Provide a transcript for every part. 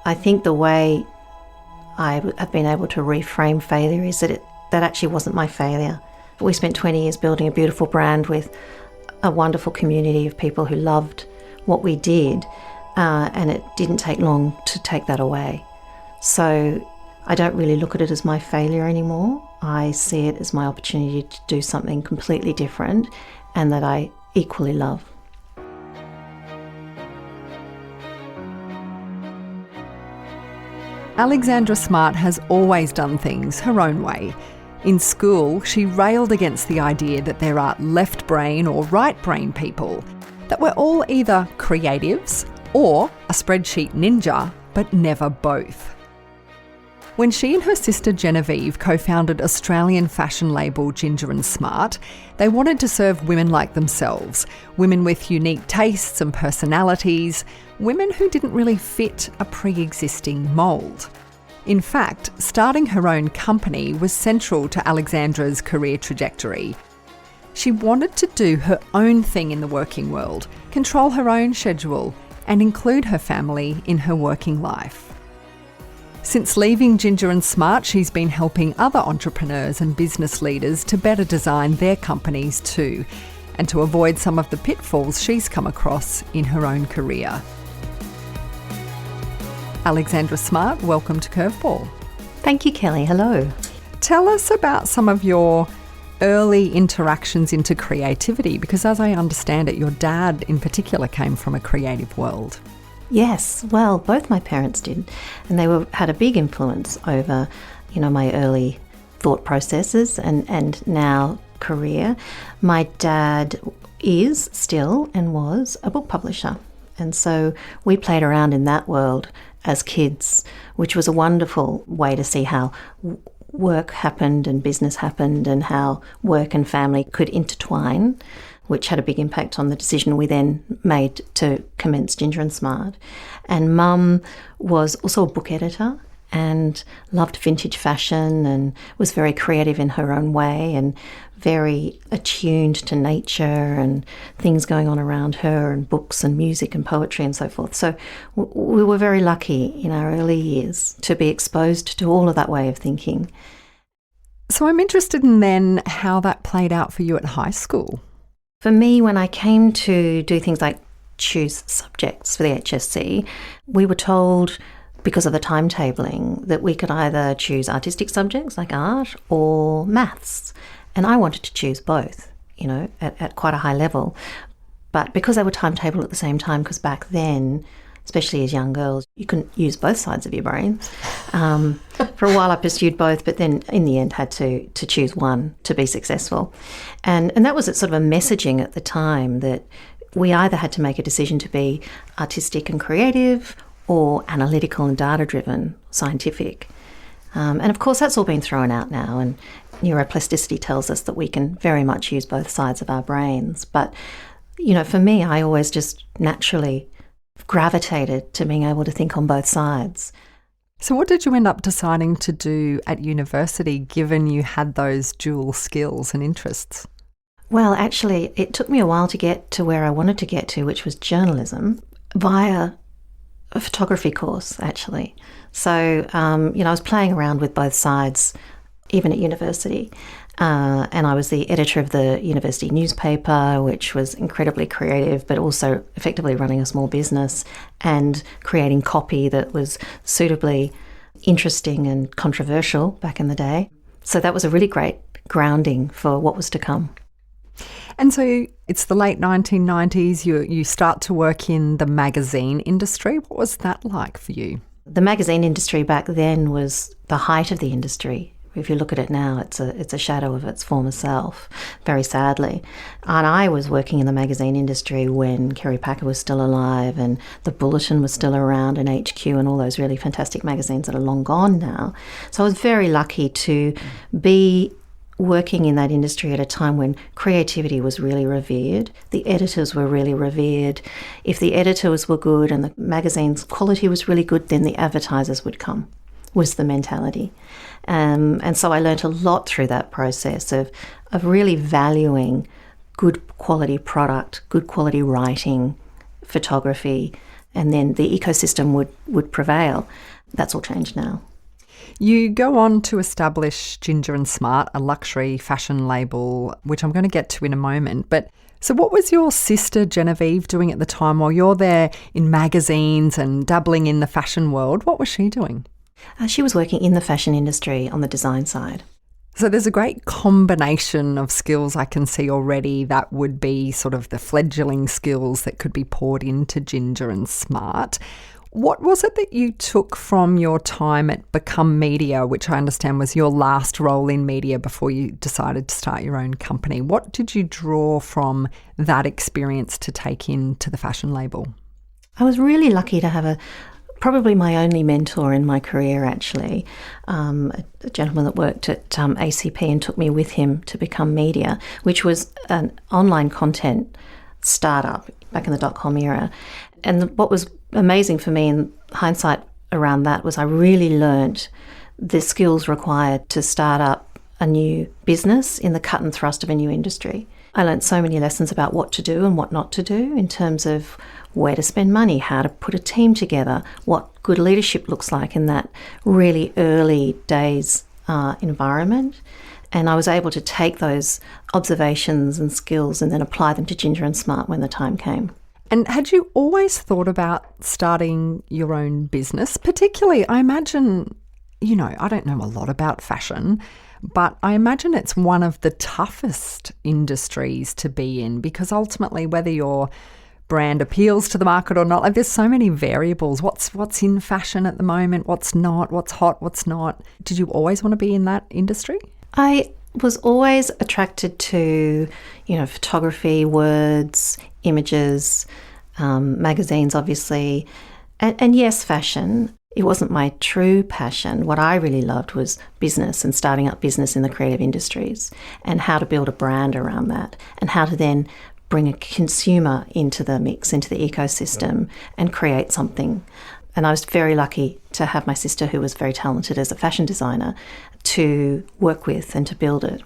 I think the way I've been able to reframe failure is that that actually wasn't my failure. We spent 20 years building a beautiful brand with a wonderful community of people who loved what we did, and it didn't take long to take that away. So I don't really look at it as my failure anymore. I see it as my opportunity to do something completely different and that I equally love. Alexandra Smart has always done things her own way. In school, she railed against the idea that there are left brain or right brain people, that we're all either creatives or a spreadsheet ninja, but never both. When she and her sister Genevieve co-founded Australian fashion label Ginger & Smart, they wanted to serve women like themselves, women with unique tastes and personalities, women who didn't really fit a pre-existing mould. In fact, starting her own company was central to Alexandra's career trajectory. She wanted to do her own thing in the working world, control her own schedule, and include her family in her working life. Since leaving Ginger & Smart, she's been helping other entrepreneurs and business leaders to better design their companies too, and to avoid some of the pitfalls she's come across in her own career. Alexandra Smart, welcome to Curveball. Thank you, Kellie. Hello. Tell us about some of your early interactions into creativity, because as I understand it, your dad in particular came from a creative world. Yes, well, both my parents did, and they had a big influence over, my early thought processes and now career. My dad is still and was a book publisher, and so we played around in that world as kids, which was a wonderful way to see how work happened and business happened and how work and family could intertwine, which had a big impact on the decision we then made to commence Ginger & Smart. And Mum was also a book editor and loved vintage fashion and was very creative in her own way and very attuned to nature and things going on around her and books and music and poetry and so forth. So we were very lucky in our early years to be exposed to all of that way of thinking. So I'm interested in then how that played out for you at high school. For me, when I came to do things like choose subjects for the HSC, we were told, because of the timetabling, that we could either choose artistic subjects like art or maths. And I wanted to choose both, at quite a high level. But because they were timetabled at the same time, because back then, especially as young girls, you couldn't use both sides of your brain. For a while I pursued both, but then in the end had to choose one to be successful. And that was sort of a messaging at the time that we either had to make a decision to be artistic and creative or analytical and data-driven, scientific. And of course that's all been thrown out now, and neuroplasticity tells us that we can very much use both sides of our brains. But, for me, I always just naturally gravitated to being able to think on both sides. So what did you end up deciding to do at university, given you had those dual skills and interests? Well, actually, it took me a while to get to where I wanted to get to, which was journalism, via a photography course, actually. So, I was playing around with both sides, even at university. And I was the editor of the university newspaper, which was incredibly creative, but also effectively running a small business and creating copy that was suitably interesting and controversial back in the day. So that was a really great grounding for what was to come. And so it's the late 1990s, you start to work in the magazine industry. What was that like for you? The magazine industry back then was the height of the industry. If you look at it now, it's a shadow of its former self, very sadly. And I was working in the magazine industry when Kerry Packer was still alive and The Bulletin was still around and HQ and all those really fantastic magazines that are long gone now. So I was very lucky to be working in that industry at a time when creativity was really revered. The editors were really revered. If the editors were good and the magazine's quality was really good, then the advertisers would come, was the mentality. And so I learnt a lot through that process of really valuing good quality product, good quality writing, photography, and then the ecosystem would prevail. That's all changed now. You go on to establish Ginger & Smart, a luxury fashion label, which I'm going to get to in a moment. But so what was your sister Genevieve doing at the time while you're there in magazines and dabbling in the fashion world? What was she doing? She was working in the fashion industry on the design side. So there's a great combination of skills I can see already that would be sort of the fledgling skills that could be poured into Ginger & Smart. What was it that you took from your time at Become Media, which I understand was your last role in media before you decided to start your own company? What did you draw from that experience to take into the fashion label? I was really lucky to have probably my only mentor in my career, actually, a gentleman that worked at ACP and took me with him to Become Media, which was an online content startup back in the dot-com era. And what was amazing for me in hindsight around that was I really learnt the skills required to start up a new business in the cut and thrust of a new industry. I learnt so many lessons about what to do and what not to do in terms of where to spend money, how to put a team together, what good leadership looks like in that really early days environment. And I was able to take those observations and skills and then apply them to Ginger & Smart when the time came. And had you always thought about starting your own business? Particularly, I imagine, I don't know a lot about fashion, but I imagine it's one of the toughest industries to be in because ultimately whether your brand appeals to the market or not, like there's so many variables. What's in fashion at the moment, what's not, what's hot, what's not. Did you always want to be in that industry? I was always attracted to, photography, words, images, magazines, obviously, and yes, fashion. It wasn't my true passion. What I really loved was business and starting up business in the creative industries and how to build a brand around that and how to then bring a consumer into the mix, into the ecosystem and create something. And I was very lucky to have my sister, who was very talented as a fashion designer, to work with and to build it.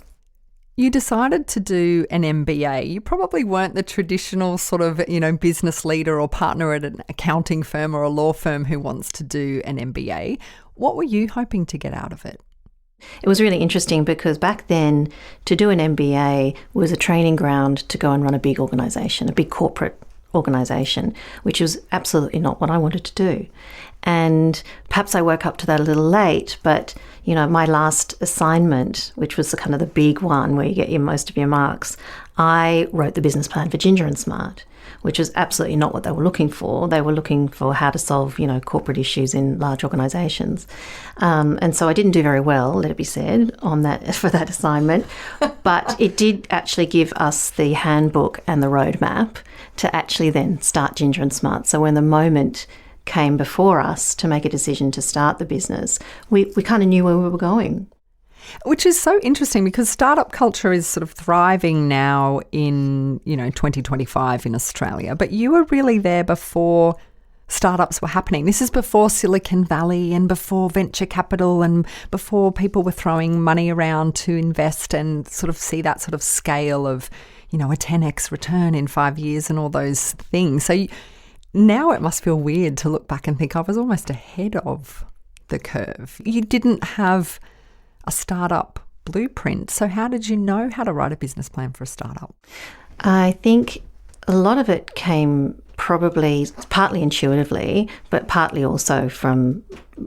You decided to do an MBA. You probably weren't the traditional sort of, business leader or partner at an accounting firm or a law firm who wants to do an MBA. What were you hoping to get out of it? It was really interesting because back then to do an MBA was a training ground to go and run a big organisation, a big corporate organisation, which was absolutely not what I wanted to do. And perhaps I woke up to that a little late, but my last assignment, which was the big one where you get most of your marks, I wrote the business plan for Ginger & Smart, which was absolutely not what they were looking for. They were looking for how to solve, corporate issues in large organisations. And so I didn't do very well, let it be said, for that assignment. But it did actually give us the handbook and the roadmap to actually then start Ginger & Smart. So when the moment came before us to make a decision to start the business, we kind of knew where we were going. Which is so interesting because startup culture is sort of thriving now in, 2025 in Australia. But you were really there before startups were happening. This is before Silicon Valley and before venture capital and before people were throwing money around to invest and sort of see that sort of scale of, a 10x return in 5 years and all those things. So now it must feel weird to look back and think I was almost ahead of the curve. You didn't have a startup blueprint. So how did you know how to write a business plan for a startup? I think a lot of it came probably partly intuitively, but partly also from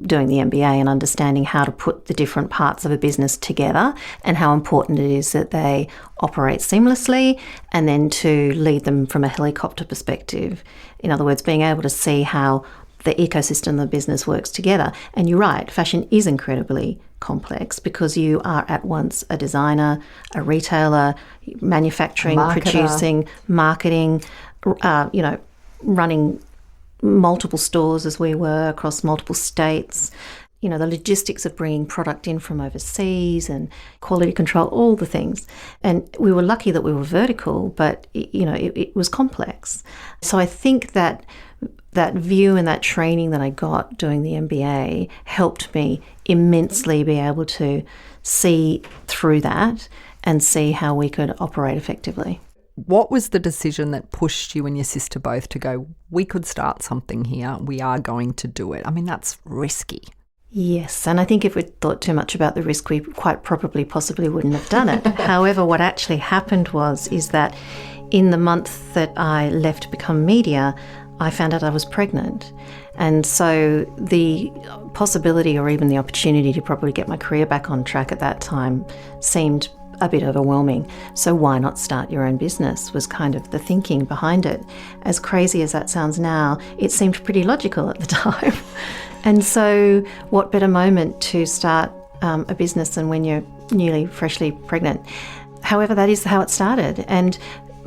doing the MBA and understanding how to put the different parts of a business together and how important it is that they operate seamlessly and then to lead them from a helicopter perspective. In other words, being able to see how the ecosystem of the business works together. And you're right, fashion is incredibly complex because you are at once a designer, a retailer, manufacturing, producing, marketing, running multiple stores as we were across multiple states, the logistics of bringing product in from overseas and quality control, all the things. And we were lucky that we were vertical, but, it was complex. So I think that view and that training that I got doing the MBA helped me immensely be able to see through that and see how we could operate effectively. what was the decision that pushed you and your sister both to go, we could start something here, we are going to do it? I mean, that's risky. Yes, and I think if we'd thought too much about the risk, we quite probably possibly wouldn't have done it. However, what actually happened is that in the month that I left to become media, I found out I was pregnant. And so the possibility or even the opportunity to probably get my career back on track at that time seemed a bit overwhelming. So why not start your own business was kind of the thinking behind it. As crazy as that sounds now, it seemed pretty logical at the time. And so what better moment to start a business than when you're freshly pregnant. However, that is how it started, and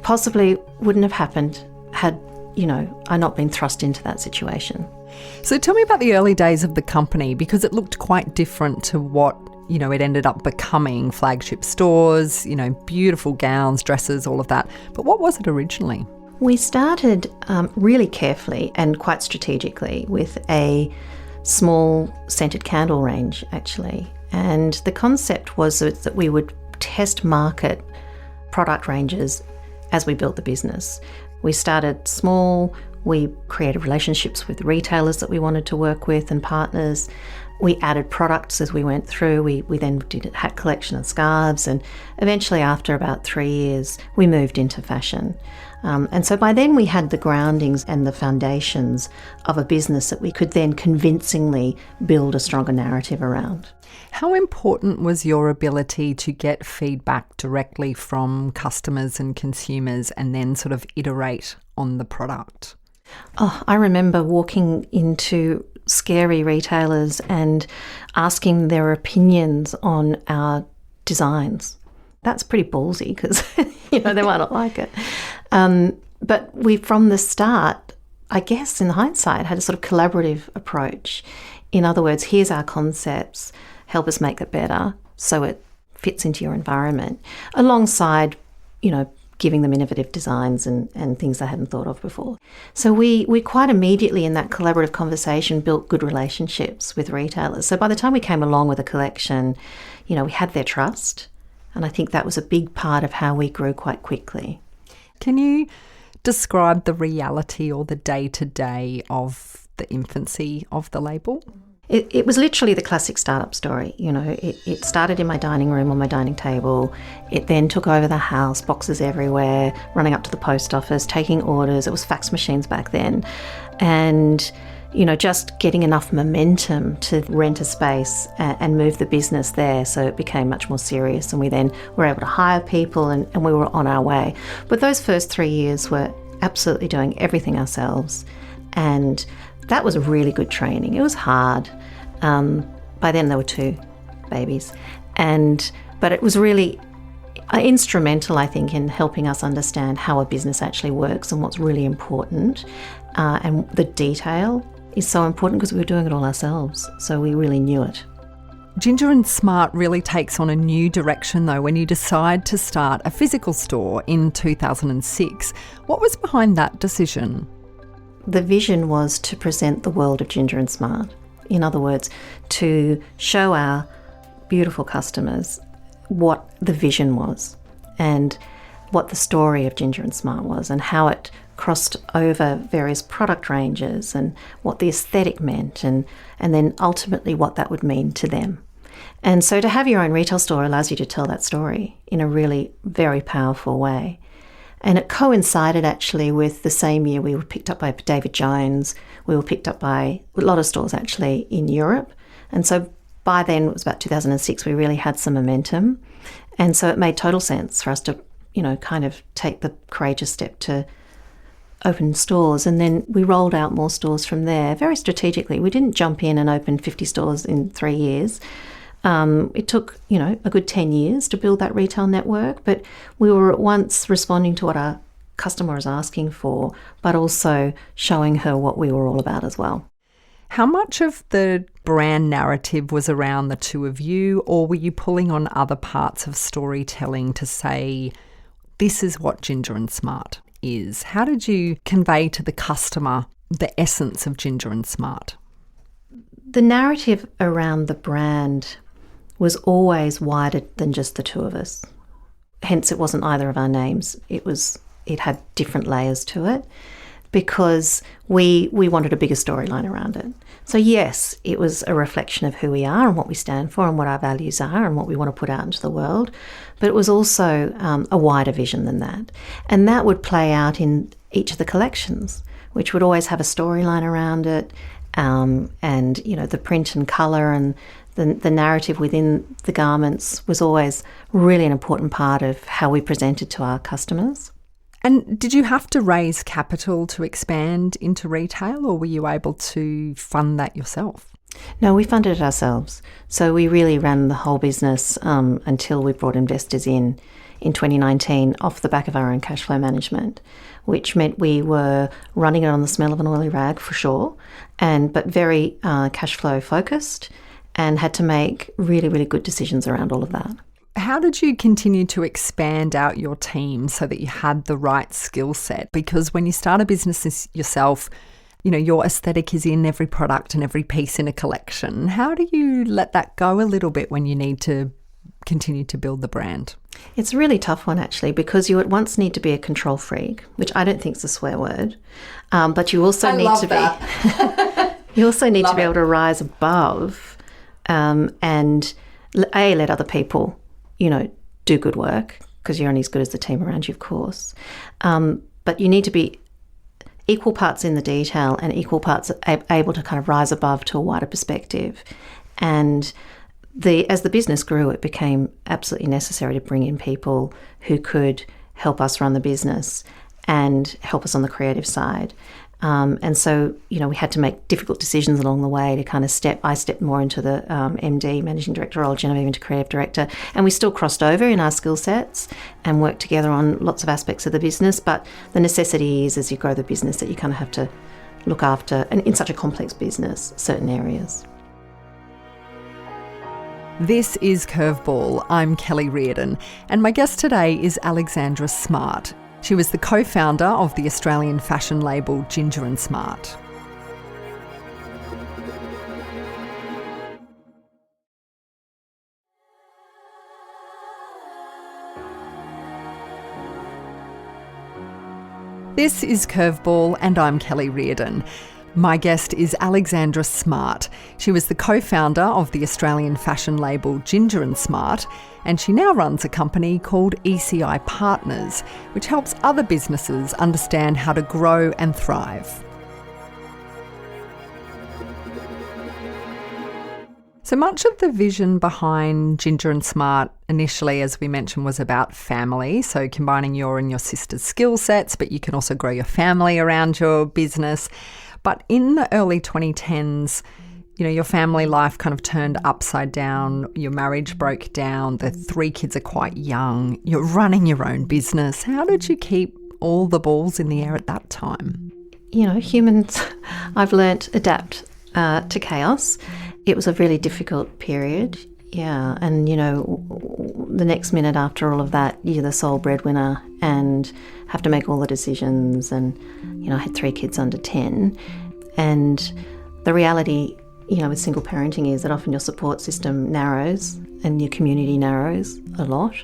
possibly wouldn't have happened had, I not been thrust into that situation. So tell me about the early days of the company, because it looked quite different to what, it ended up becoming. Flagship stores, beautiful gowns, dresses, all of that. But what was it originally? We started really carefully and quite strategically with a small scented candle range, actually. And the concept was that we would test market product ranges as we built the business. We started small, we created relationships with retailers that we wanted to work with and partners. We added products as we went through. We then did a hat collection of scarves, and eventually after about 3 years, we moved into fashion. And so by then we had the groundings and the foundations of a business that we could then convincingly build a stronger narrative around. How important was your ability to get feedback directly from customers and consumers and then sort of iterate on the product? Oh, I remember walking into scary retailers and asking their opinions on our designs. That's pretty ballsy because, they might not like it. But we, from the start, I guess in hindsight, had a sort of collaborative approach. In other words, here's our concepts, help us make it better so it fits into your environment, alongside, giving them innovative designs and things they hadn't thought of before. So we quite immediately in that collaborative conversation built good relationships with retailers. So by the time we came along with a collection, we had their trust. And I think that was a big part of how we grew quite quickly. Can you describe the reality or the day-to-day of the infancy of the label? It was literally the classic startup story. It started in my dining room on my dining table. It then took over the house, boxes everywhere, running up to the post office, taking orders. It was fax machines back then. And, just getting enough momentum to rent a space and move the business there. So it became much more serious, and we then were able to hire people and we were on our way. But those first 3 years were absolutely doing everything ourselves. And that was really good training. It was hard. By then there were 2 babies. But it was really instrumental, I think, in helping us understand how a business actually works and what's really important. And the detail is so important because we were doing it all ourselves. So we really knew it. Ginger & Smart really takes on a new direction though when you decide to start a physical store in 2006. What was behind that decision? The vision was to present the world of Ginger & Smart. In other words, to show our beautiful customers what the vision was and what the story of Ginger & Smart was and how it crossed over various product ranges and what the aesthetic meant and then ultimately what that would mean to them. And so to have your own retail store allows you to tell that story in a really very powerful way. And it coincided actually with the same year we were picked up by David Jones. We were picked up by a lot of stores actually in Europe. And so by then, it was about 2006, we really had some momentum. And so it made total sense for us to, kind of take the courageous step to open stores. And then we rolled out more stores from there very strategically. We didn't jump in and open 50 stores in 3 years. It took, a good 10 years to build that retail network, but we were at once responding to what our customer was asking for, but also showing her what we were all about as well. How much of the brand narrative was around the two of you, or were you pulling on other parts of storytelling to say, this is what Ginger & Smart is? How did you convey to the customer the essence of Ginger & Smart? The narrative around the brand was always wider than just the two of us. hence it wasn't either of our names. It had different layers to it because we wanted a bigger storyline around it. So yes, it was a reflection of who we are and what we stand for and what our values are and what we want to put out into the world. But it was also a wider vision than that. And that would play out in each of the collections, which would always have a storyline around it, and the print and colour and the narrative within the garments was always really an important part of how we presented to our customers. And did you have to raise capital to expand into retail, or were you able to fund that yourself? No, we funded it ourselves. So we really ran the whole business until we brought investors in 2019 off the back of our own cash flow management, which meant we were running it on the smell of an oily rag for sure, but very cash flow focused, and had to make really, really good decisions around all of that. How did you continue to expand out your team so that you had the right skill set? Because when you start a business yourself, your aesthetic is in every product and every piece in a collection. How do you let that go a little bit when you need to continue to build the brand? It's a really tough one, actually, because you at once need to be a control freak, which I don't think is a swear word, but you also need to be you also need to be able to rise above and let other people do good work, because you're only as good as the team around you, of course. But you need to be equal parts in the detail and equal parts able to kind of rise above to a wider perspective. And as the business grew, it became absolutely necessary to bring in people who could help us run the business and help us on the creative side. And so, we had to make difficult decisions along the way to kind of I stepped more into the MD, Managing Director role, Genevieve into Creative Director, and we still crossed over in our skill sets and worked together on lots of aspects of the business. But the necessity is, as you grow the business, that you kind of have to look after, and in such a complex business, certain areas. This is Curveball. I'm Kellie Riordan, and my guest today is Alexandra Smart. She was the co-founder of the Australian fashion label Ginger & Smart. This is Curveball, and I'm Kellie Riordan. My guest is Alexandra Smart. She was the co-founder of the Australian fashion label Ginger & Smart, and she now runs a company called ECI Partners, which helps other businesses understand how to grow and thrive. So much of the vision behind Ginger & Smart initially, as we mentioned, was about family, so combining your and your sister's skill sets, but you can also grow your family around your business. But in the early 2010s, your family life kind of turned upside down. Your marriage broke down. The 3 kids are quite young. You're running your own business. How did you keep all the balls in the air at that time? Humans, I've learnt, adapt to chaos. It was a really difficult period. Yeah. And, the next minute after all of that, you're the sole breadwinner and have to make all the decisions. And, I had 3 kids under 10. And the reality, with single parenting is that often your support system narrows and your community narrows a lot.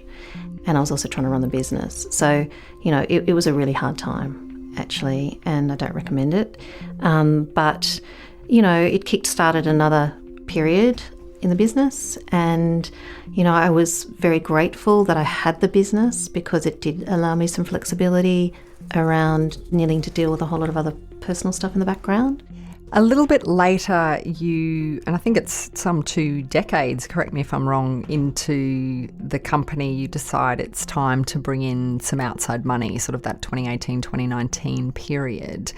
And I was also trying to run the business. So, it was a really hard time, actually, and I don't recommend it. But, it kick-started another period in the business, and I was very grateful that I had the business because it did allow me some flexibility around needing to deal with a whole lot of other personal stuff in the background. A little bit later, and I think it's some 2 decades, correct me if I'm wrong, into the company, you decide it's time to bring in some outside money, sort of that 2018, 2019 period.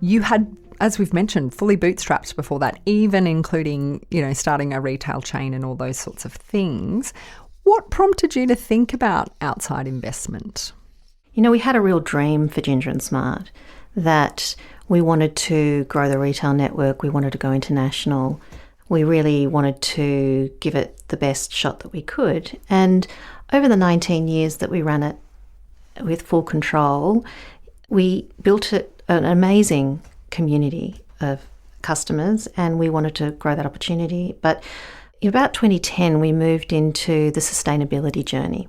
You had, as we've mentioned, fully bootstrapped before that, even including, starting a retail chain and all those sorts of things. What prompted you to think about outside investment? We had a real dream for Ginger & Smart, that we wanted to grow the retail network. We wanted to go international. We really wanted to give it the best shot that we could. And over the 19 years that we ran it with full control, we built an amazing community of customers, and we wanted to grow that opportunity. But in about 2010, we moved into the sustainability journey.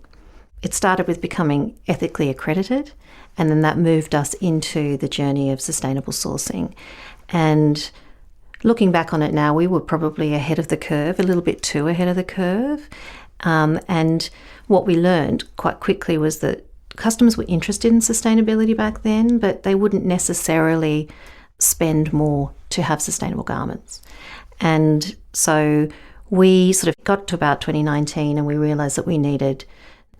it started with becoming ethically accredited, and then that moved us into the journey of sustainable sourcing. And looking back on it now, we were probably ahead of the curve, a little bit too ahead of the curve. And what we learned quite quickly was that customers were interested in sustainability back then, but they wouldn't necessarily spend more to have sustainable garments. And so we sort of got to about 2019 and we realised that we needed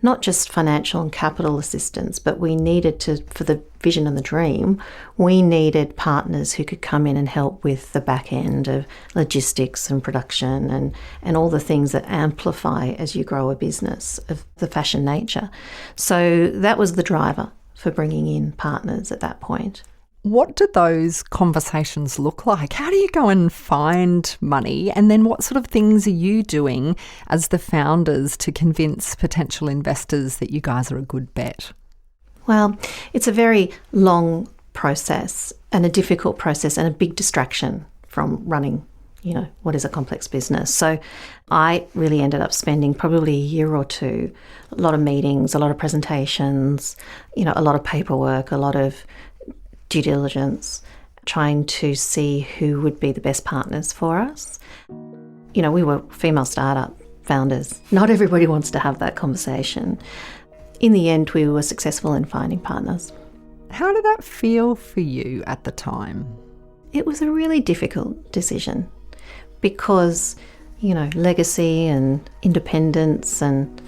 not just financial and capital assistance, but we needed to, for the vision and the dream, we needed partners who could come in and help with the back end of logistics and production and all the things that amplify as you grow a business of the fashion nature. So that was the driver for bringing in partners at that point. What do those conversations look like? How do you go and find money? And then what sort of things are you doing as the founders to convince potential investors that you guys are a good bet? Well, it's a very long process and a difficult process and a big distraction from running, what is a complex business. So I really ended up spending probably a year or two, a lot of meetings, a lot of presentations, a lot of paperwork, a lot of due diligence, trying to see who would be the best partners for us. We were female startup founders. Not everybody wants to have that conversation. In the end, we were successful in finding partners. How did that feel for you at the time? It was a really difficult decision because, legacy and independence and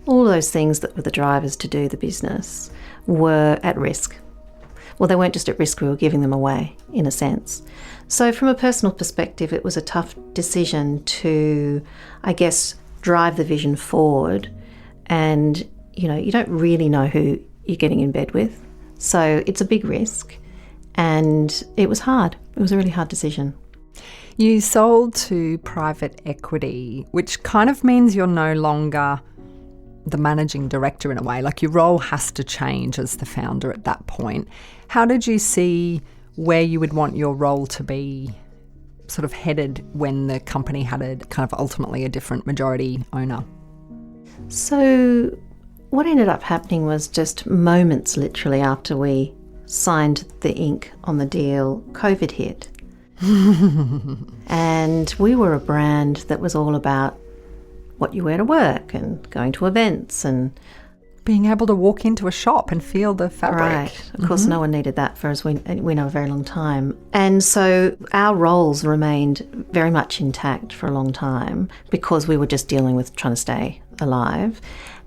all those things that were the drivers to do the business were at risk. Well, they weren't just at risk, we were giving them away, in a sense. So from a personal perspective, it was a tough decision to, I guess, drive the vision forward. And, you don't really know who you're getting in bed with. So it's a big risk. And it was hard. It was a really hard decision. You sold to private equity, which kind of means you're no longer the managing director in a way. Like your role has to change as the founder at that point. How did you see where you would want your role to be sort of headed when the company had a kind of ultimately a different majority owner? So what ended up happening was just moments literally after we signed the ink on the deal, COVID hit. And we were a brand that was all about what you wear to work and going to events and being able to walk into a shop and feel the fabric. Right. Of course, no one needed that for, as we know, a very long time. And so our roles remained very much intact for a long time because we were just dealing with trying to stay alive.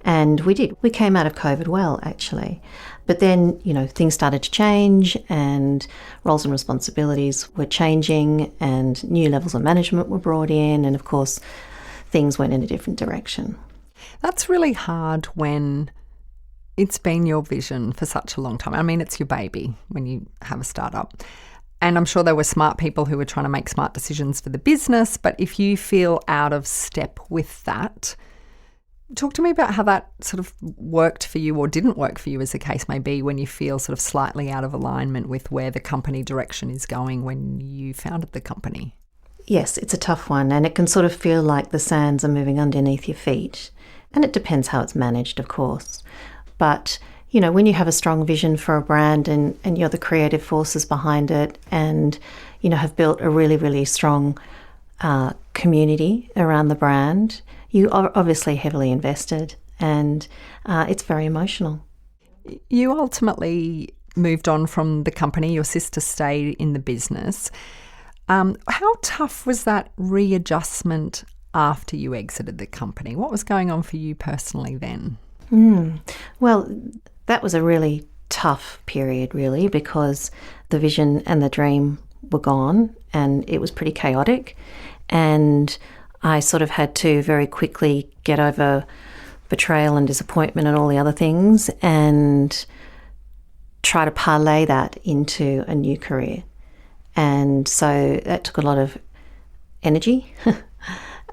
And we did. We came out of COVID well, actually. But then, things started to change and roles and responsibilities were changing and new levels of management were brought in. And of course, things went in a different direction. That's really hard when it's been your vision for such a long time. I mean, it's your baby when you have a startup. And I'm sure there were smart people who were trying to make smart decisions for the business. But if you feel out of step with that, talk to me about how that sort of worked for you or didn't work for you, as the case may be, when you feel sort of slightly out of alignment with where the company direction is going when you founded the company. Yes, it's a tough one, and it can sort of feel like the sands are moving underneath your feet. And it depends how it's managed, of course. But, when you have a strong vision for a brand and you're the creative forces behind it and, have built a really, really strong community around the brand, you are obviously heavily invested and it's very emotional. You ultimately moved on from the company. Your sister stayed in the business. How tough was that readjustment after you exited the company? What was going on for you personally then? Well, that was a really tough period, really, because the vision and the dream were gone and it was pretty chaotic. And I sort of had to very quickly get over betrayal and disappointment and all the other things and try to parlay that into a new career. And so that took a lot of energy.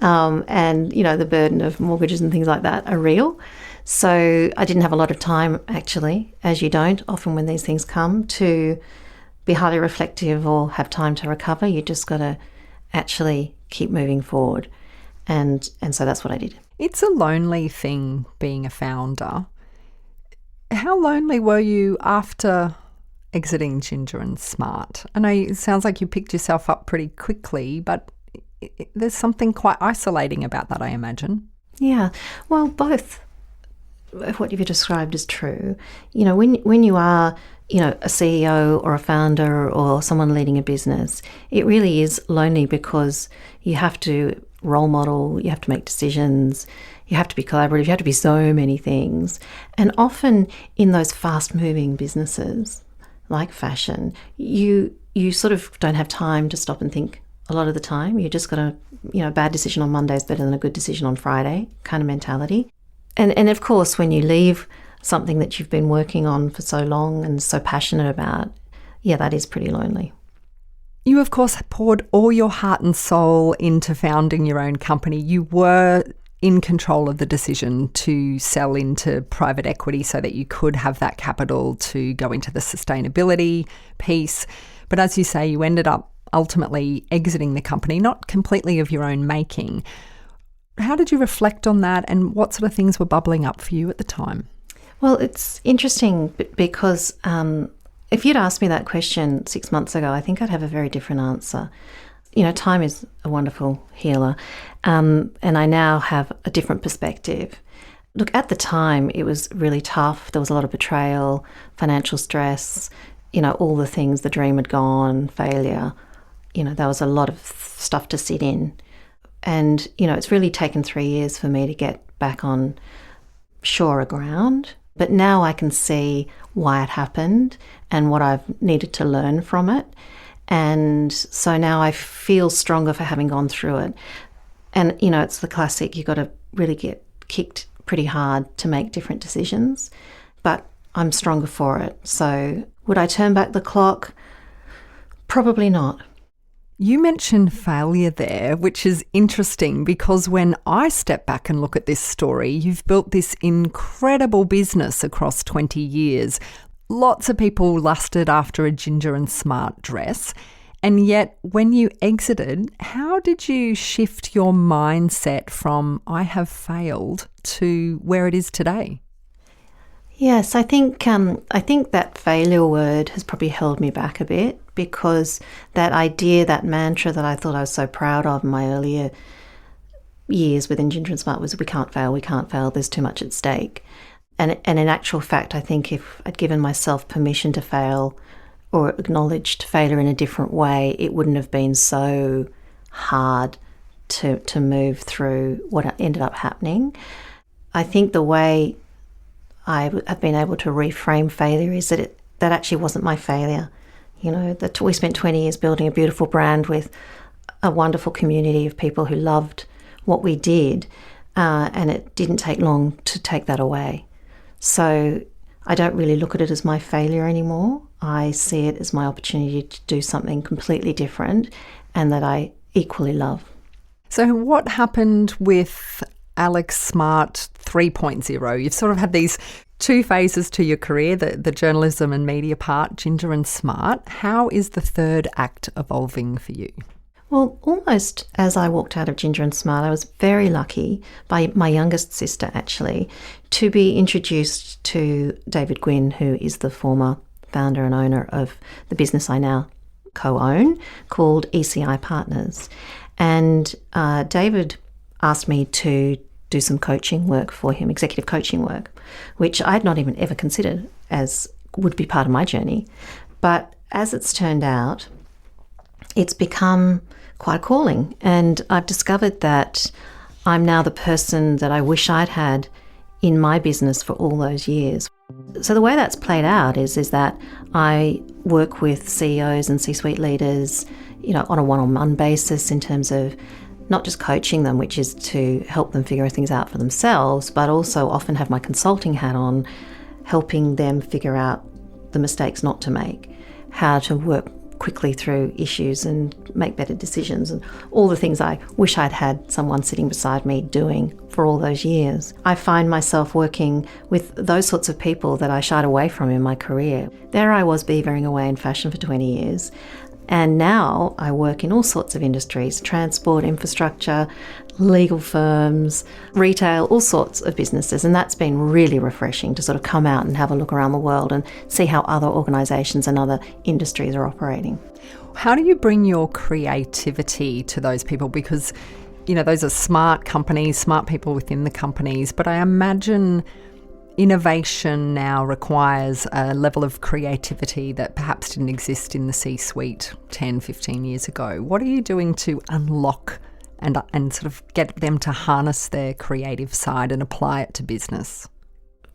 And, the burden of mortgages and things like that are real. So I didn't have a lot of time, actually, as you don't often when these things come, to be highly reflective or have time to recover. You just got to actually keep moving forward. And so that's what I did. It's a lonely thing being a founder. How lonely were you after exiting Ginger and Smart? I know it sounds like you picked yourself up pretty quickly, but there's something quite isolating about that, I imagine. Yeah, well, both of what you've described is true. You know, when you are, you know, a CEO or a founder or someone leading a business, it really is lonely because you have to role model, you have to make decisions, you have to be collaborative, you have to be so many things. And often in those fast-moving businesses like fashion, you sort of don't have time to stop and think a lot of the time. You just got a, you know, bad decision on Monday is better than a good decision on Friday kind of mentality. And of course, when you leave something that you've been working on for so long and so passionate about, yeah, that is pretty lonely. You, of course, poured all your heart and soul into founding your own company. You were in control of the decision to sell into private equity so that you could have that capital to go into the sustainability piece. But as you say, you ended up ultimately exiting the company, not completely of your own making. How did you reflect on that, and what sort of things were bubbling up for you at the time? Well, it's interesting because if you'd asked me that question 6 months ago, I think I'd have a very different answer. You know, time is a wonderful healer, and I now have a different perspective. Look, at the time, it was really tough. There was a lot of betrayal, financial stress, you know, all the things, the dream had gone, failure. You know, there was a lot of stuff to sit in. And, you know, it's really taken 3 years for me to get back on surer ground. But now I can see why it happened and what I've needed to learn from it. And so now I feel stronger for having gone through it. And, you know, it's the classic, you've got to really get kicked pretty hard to make different decisions. But I'm stronger for it. So would I turn back the clock? Probably not. You mentioned failure there, which is interesting because when I step back and look at this story, you've built this incredible business across 20 years. Lots of people lusted after a Ginger and Smart dress. And yet when you exited, how did you shift your mindset from I have failed to where it is today? Yes, I think that failure word has probably held me back a bit, because that idea, that mantra that I thought I was so proud of in my earlier years within Ginger and Smart was we can't fail, there's too much at stake. And in actual fact, I think if I'd given myself permission to fail or acknowledged failure in a different way, it wouldn't have been so hard to move through what ended up happening. I think the way I have been able to reframe failure is that that actually wasn't my failure. You know, that we spent 20 years building a beautiful brand with a wonderful community of people who loved what we did, and it didn't take long to take that away. So I don't really look at it as my failure anymore. I see it as my opportunity to do something completely different and that I equally love. So what happened with Alex Smart 3.0? You've sort of had these two phases to your career, the journalism and media part, Ginger and Smart. How is the third act evolving for you? Well, almost as I walked out of Ginger and Smart, I was very lucky by my youngest sister, actually, to be introduced to David Gwynn, who is the former founder and owner of the business I now co-own, called ECI Partners. And David asked me to do some coaching work for him, executive coaching work, which I'd not even ever considered as would be part of my journey. But as it's turned out, it's become quite a calling. And I've discovered that I'm now the person that I wish I'd had in my business for all those years. So the way that's played out is that I work with CEOs and C-suite leaders, you know, on a one-on-one basis in terms of not just coaching them, which is to help them figure things out for themselves, but also often have my consulting hat on, helping them figure out the mistakes not to make, how to work quickly through issues and make better decisions, and all the things I wish I'd had someone sitting beside me doing for all those years. I find myself working with those sorts of people that I shied away from in my career. There I was beavering away in fashion for 20 years, And now I work in all sorts of industries, transport, infrastructure, legal firms, retail, all sorts of businesses. And that's been really refreshing to sort of come out and have a look around the world and see how other organisations and other industries are operating. How do you bring your creativity to those people? Because, you know, those are smart companies, smart people within the companies, but I imagine innovation now requires a level of creativity that perhaps didn't exist in the C-suite 10, 15 years ago. What are you doing to unlock and sort of get them to harness their creative side and apply it to business?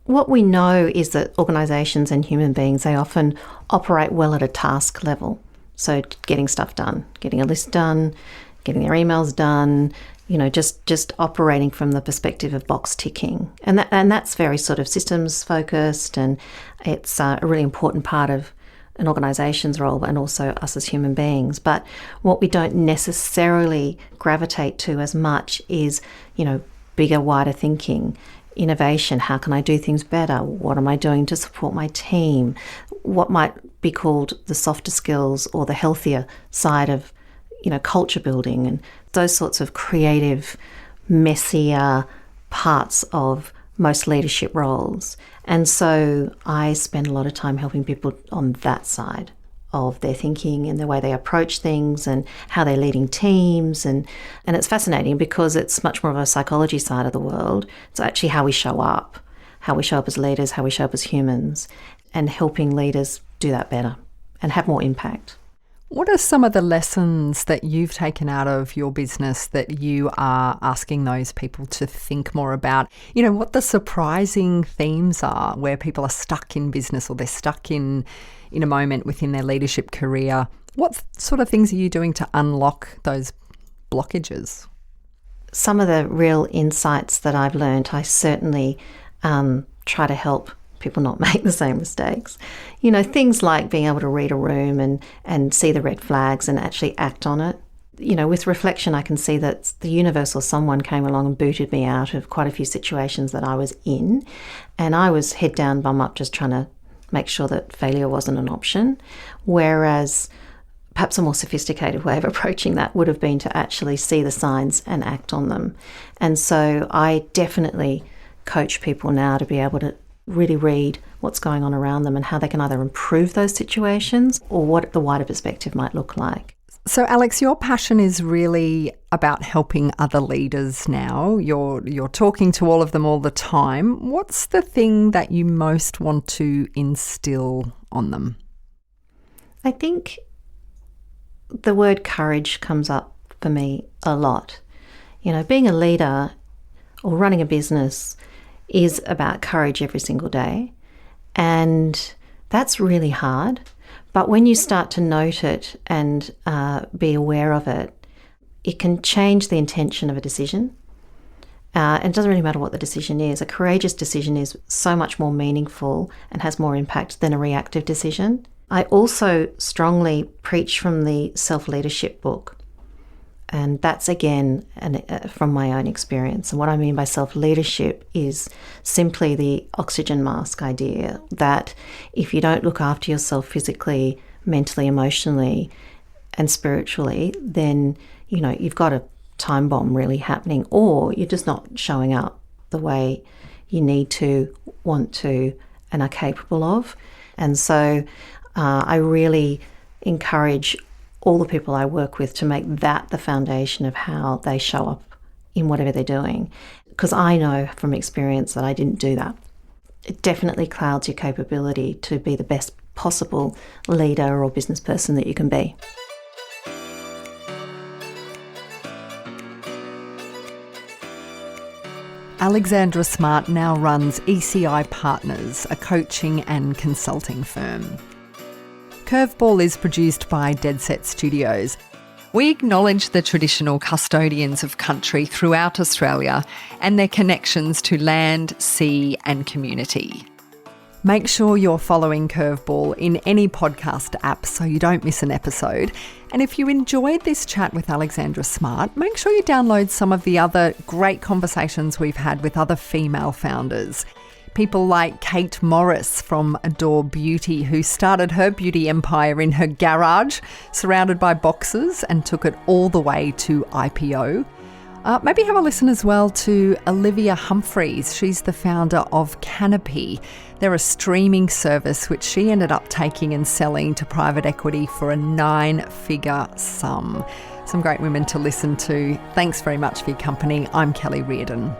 What we know is that organisations and human beings, they often operate well at a task level. So getting stuff done, getting a list done, getting their emails done, you know, just operating from the perspective of box ticking. And that's very sort of systems focused, and it's a really important part of an organisation's role and also us as human beings. But what we don't necessarily gravitate to as much is, you know, bigger, wider thinking, innovation. How can I do things better? What am I doing to support my team? What might be called the softer skills or the healthier side of, you know, culture building and those sorts of creative, messier parts of most leadership roles. And so I spend a lot of time helping people on that side of their thinking and the way they approach things and how they're leading teams. And it's fascinating because it's much more of a psychology side of the world. It's actually how we show up as leaders, how we show up as humans, and helping leaders do that better and have more impact. What are some of the lessons that you've taken out of your business that you are asking those people to think more about? You know, what the surprising themes are where people are stuck in business or they're stuck in a moment within their leadership career. What sort of things are you doing to unlock those blockages? Some of the real insights that I've learned, I certainly try to help people not make the same mistakes. You know, things like being able to read a room and see the red flags and actually act on it. You know, with reflection, I can see that the universe or someone came along and booted me out of quite a few situations that I was in. And I was head down, bum up, just trying to make sure that failure wasn't an option. Whereas perhaps a more sophisticated way of approaching that would have been to actually see the signs and act on them. And so I definitely coach people now to be able to really read what's going on around them and how they can either improve those situations or what the wider perspective might look like. So Alex, your passion is really about helping other leaders now. You're talking to all of them all the time. What's the thing that you most want to instill on them? I think the word courage comes up for me a lot. You know, being a leader or running a business is about courage every single day. And that's really hard. But when you start to note it and be aware of it, it can change the intention of a decision. And it doesn't really matter what the decision is. A courageous decision is so much more meaningful and has more impact than a reactive decision. I also strongly preach from the self-leadership book. And that's, again, from my own experience. And what I mean by self-leadership is simply the oxygen mask idea that if you don't look after yourself physically, mentally, emotionally, and spiritually, then, you know, you've got a time bomb really happening, or you're just not showing up the way you need to, want to, and are capable of. And so I really encourage all the people I work with to make that the foundation of how they show up in whatever they're doing. Because I know from experience that I didn't do that. It definitely clouds your capability to be the best possible leader or business person that you can be. Alexandra Smart now runs ECI Partners, a coaching and consulting firm. Curveball is produced by Dead Set Studios. We acknowledge the traditional custodians of country throughout Australia and their connections to land, sea and community. Make sure you're following Curveball in any podcast app so you don't miss an episode. And if you enjoyed this chat with Alexandra Smart, make sure you download some of the other great conversations we've had with other female founders. People like Kate Morris from Adore Beauty, who started her beauty empire in her garage, surrounded by boxes, and took it all the way to IPO. Maybe have a listen as well to Olivia Humphreys. She's the founder of Canopy. They're a streaming service which she ended up taking and selling to private equity for a 9-figure sum. Some great women to listen to. Thanks very much for your company. I'm Kellie Riordan.